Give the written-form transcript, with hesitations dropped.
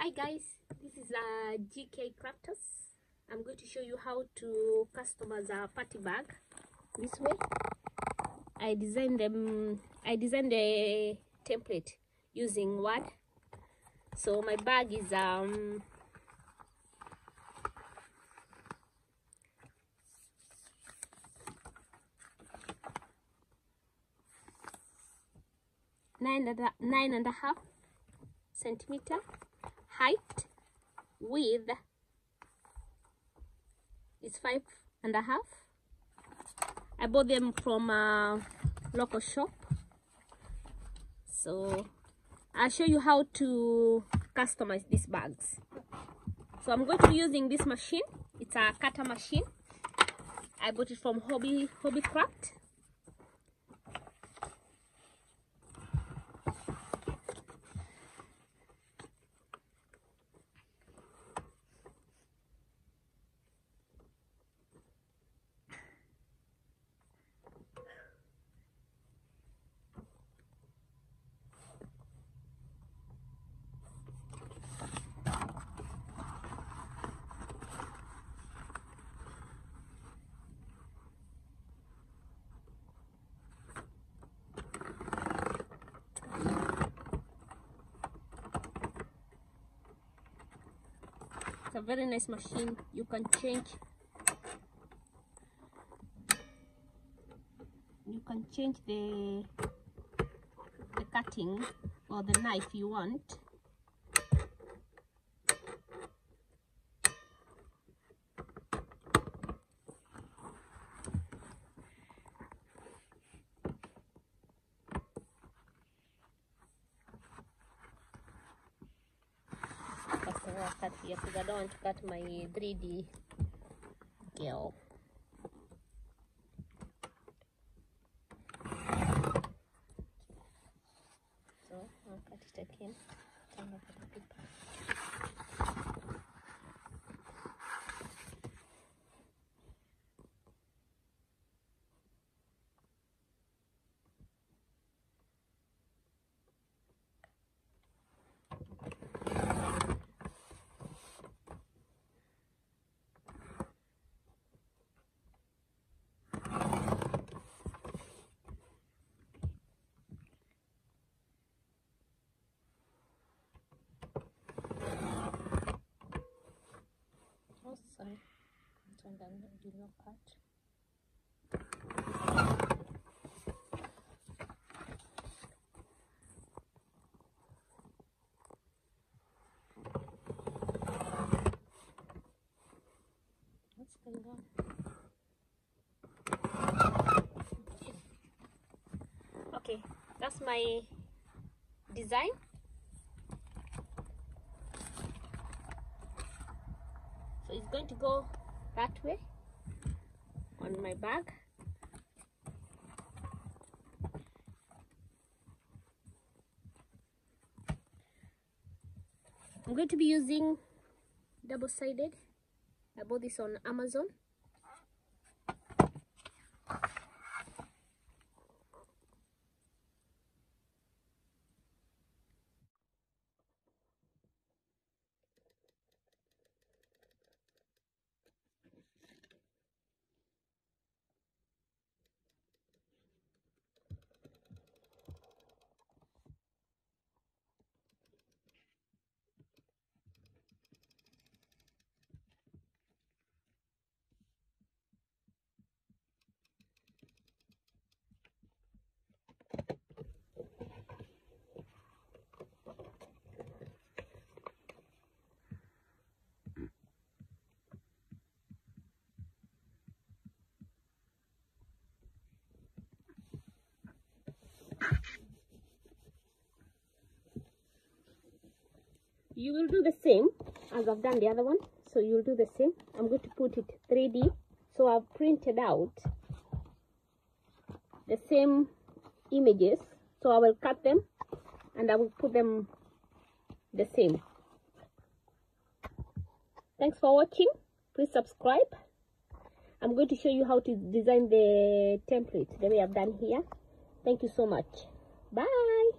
Hi guys, this is GK Crafters. I'm going to show you how to customize a party bag this way. I designed the template using Word. So my bag is 9.5 centimeter height. Width is 5.5. I bought them from a local shop. So I'll show you how to customize these bags. So I'm going to be using this machine. It's a cutter machine. I bought it from Hobbycraft. It's a very nice machine. You can change the cutting or the knife you want. First of all, I'll cut here because I don't want to cut my 3D girl. So I'll cut it again. Turn over the paper. Oh, sorry. This one did not cut. What's going on? Okay, that's my design. So it's going to go that way on my bag. I'm going to be using double-sided. I bought this on Amazon. You will do the same as I've done the other one. So you'll do the same. I'm going to put it 3D. So I've printed out the same images. So I will cut them and I will put them the same. Thanks for watching. Please subscribe. I'm going to show you how to design the template the way I've done here. Thank you so much. Bye.